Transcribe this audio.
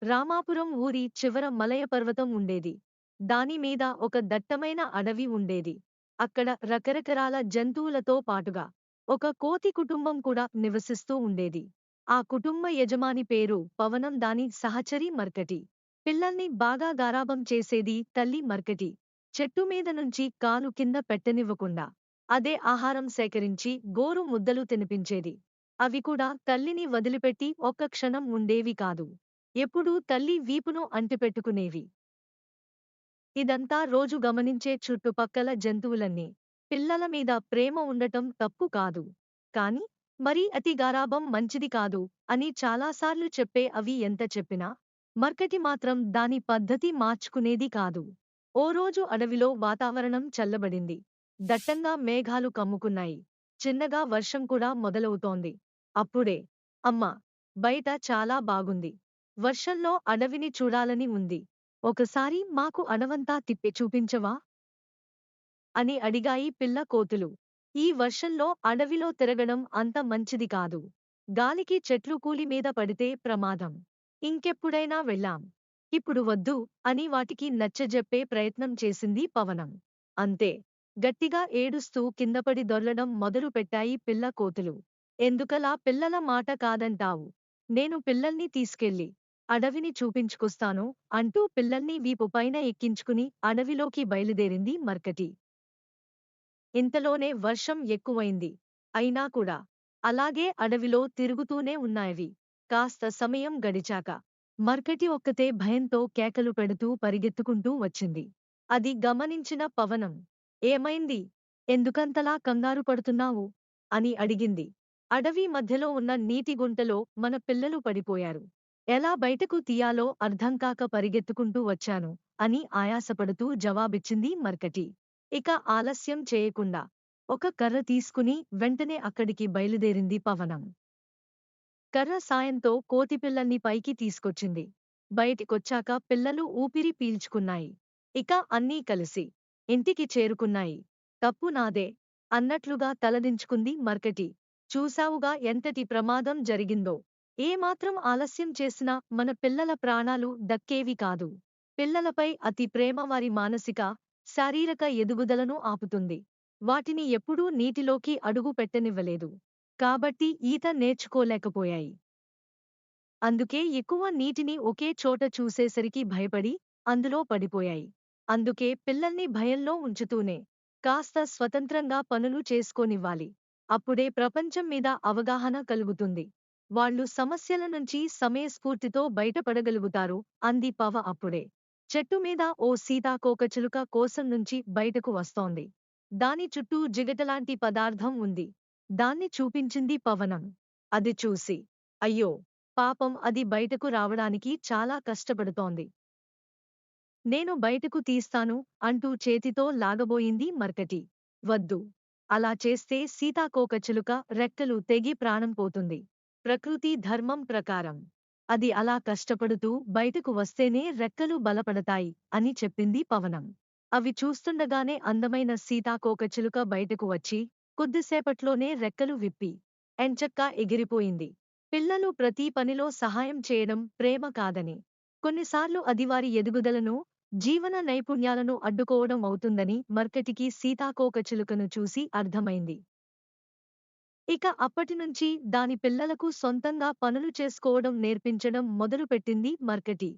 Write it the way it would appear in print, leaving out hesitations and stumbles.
రామాపురం ఊరి చివర మలయ పర్వతం ఉండేది. దానిమీద ఒక దట్టమైన అడవి ఉండేది. అక్కడ రకరకాల జంతువులతో పాటుగా ఒక కోతి కుటుంబం కూడా నివసిస్తూ ఉండేది. ఆ కుటుంబ యజమాని పేరు పవనం, దాని సహచరి మర్కటి. పిల్లల్ని బాగా గారాబం చేసేది తల్లి మర్కటి. చెట్టు మీద నుంచి కాలు కింద పెట్టనివ్వకుండా అదే ఆహారం సేకరించి గోరు ముద్దలు తినిపించేది. అవి కూడా తల్లిని వదిలిపెట్టి ఒక్క క్షణం ఉండేవి కాదు. ఎప్పుడూ తల్లి వీపును అంటిపెట్టుకునేవి. ఇదంతా రోజు గమనించే చుట్టుపక్కల జంతువులన్నీ పిల్లల మీద ప్రేమ ఉండటం తప్పు కాదు, కాని మరీ అతి గారాబం మంచిది కాదు అని చాలాసార్లు చెప్పే అవి ఎంత చెప్పినా మర్కటి మాత్రం దాని పద్ధతి మార్చుకునేది కాదు. ఓ రోజు అడవిలో వాతావరణం చల్లబడింది. దట్టంగా మేఘాలు కమ్ముకున్నాయి. చిన్నగా వర్షం కూడా మొదలవుతోంది. అప్పుడే అమ్మా, బయట చాలా బాగుంది. వర్షంలో అడవిని చూడాలని ఉంది. ఒకసారి మాకు అడవంతా తిప్పి చూపించవా అని అడిగాయి పిల్ల కోతులు. ఈ వర్షంలో అడవిలో తిరగడం అంత మంచిది కాదు. గాలికి చెట్లు కూలి మీద పడితే ప్రమాదం. ఇంకెప్పుడైనా వెళ్ళాం. ఇప్పుడు వద్దు అని వాటికి నచ్చజెప్పే ప్రయత్నం చేసింది పవనం. అంతే, గట్టిగా ఏడుస్తూ కిందపడి దొర్లడం మొదలు పెట్టాయి పిల్ల కోతులు. ఎందుకలా పిల్లల మాట కాదంటావు? నేను పిల్లల్ని తీసుకెళ్ళి అడవిని చూపించుకొస్తాను అంటూ పిల్లల్ని వీపుపైన ఎక్కించుకుని అడవిలోకి బయలుదేరింది మర్కటి. ఇంతలోనే వర్షం ఎక్కువైంది. అయినా కూడా అలాగే అడవిలో తిరుగుతూనే ఉన్నాయవి. కాస్త సమయం గడిచాక మర్కటి ఒక్కతే భయంతో కేకలు పెడుతూ పరిగెత్తుకుంటూ వచ్చింది. అది గమనించిన పవనం, ఏమైంది? ఎందుకంతలా కంగారు పడుతున్నావు అని అడిగింది. అడవి మధ్యలో ఉన్న నీటి గుంటలో మన పిల్లలు పడిపోయారు. ఎలా బయటకు తీయాలో అర్థంకాక పరిగెత్తుకుంటూ వచ్చాను అని ఆయాసపడుతూ జవాబిచ్చింది మర్కటి. ఇక ఆలస్యం చేయకుండా ఒక కర్ర తీసుకుని వెంటనే అక్కడికి బయలుదేరింది పవనం. కర్ర సాయంతో కోతిపిల్లల్ని పైకి తీసుకొచ్చింది. బయటికొచ్చాక పిల్లలు ఊపిరి పీల్చుకున్నాయి. ఇక అన్నీ కలిసి ఇంటికి చేరుకున్నాయి. తప్పు నాదే అన్నట్లుగా తలదించుకుంది మర్కటి. చూశావుగా ఎంతటి ప్రమాదం జరిగిందో. ఏమాత్రం ఆలస్యం చేసినా మన పిల్లల ప్రాణాలు దక్కేవి కాదు. పిల్లలపై అతి ప్రేమ వారి మానసిక, శారీరక ఎదుగుదలను ఆపుతుంది. వాటిని ఎప్పుడూ నీటిలోకి అడుగు పెట్టనివ్వలేదు. కాబట్టి ఈత నేర్చుకోలేకపోయాయి. అందుకే ఎక్కువ నీటిని ఒకే చోట చూసేసరికి భయపడి అందులో పడిపోయాయి. అందుకే పిల్లల్ని భయంలో ఉంచుతూనే కాస్త స్వతంత్రంగా పనులు చేసుకోనివ్వాలి. అప్పుడే ప్రపంచం మీద అవగాహన కలుగుతుంది. వాళ్ళు సమస్యల నుంచి సమయస్ఫూర్తితో బయటపడగలుగుతారు అంది పవ అప్పుడే. చెట్టు మీద ఓ సీతాకోకచిలుక కోసం నుంచి బయటకు వస్తోంది. దాని చుట్టూ జిగటలాంటి పదార్థం ఉంది. దాన్ని చూపించింది పవనం. అది చూసి, అయ్యో పాపం, అది బయటకు రావడానికి చాలా కష్టపడుతోంది. నేను బయటకు తీస్తాను అంటూ చేతితో లాగబోయింది మర్కటి. వద్దు, అలా చేస్తే సీతాకోకచిలుక రెక్కలు తెగి ప్రాణం పోతుంది. ప్రకృతి ధర్మం ప్రకారం అది అలా కష్టపడుతూ బయటకు వస్తేనే రెక్కలు బలపడతాయి అని చెప్పింది పవనం. అవి చూస్తుండగానే అందమైన సీతాకోకచిలుక బయటకు వచ్చి కొద్దిసేపట్లోనే రెక్కలు విప్పి ఎంచక్కా ఎగిరిపోయింది. పిల్లలు ప్రతి పనిలో సహాయం చేయడం ప్రేమ కాదని, కొన్నిసార్లు అది వారి ఎదుగుదలను, జీవన నైపుణ్యాలను అడ్డుకోవడం అవుతుందని మర్కటికి సీతాకోకచిలుకను చూసి అర్థమైంది. ఇక అప్పటినుంచి దాని పిల్లలకు సొంతంగా పనులు చేసుకోవడం నేర్పించడం మొదలుపెట్టింది మర్కటి.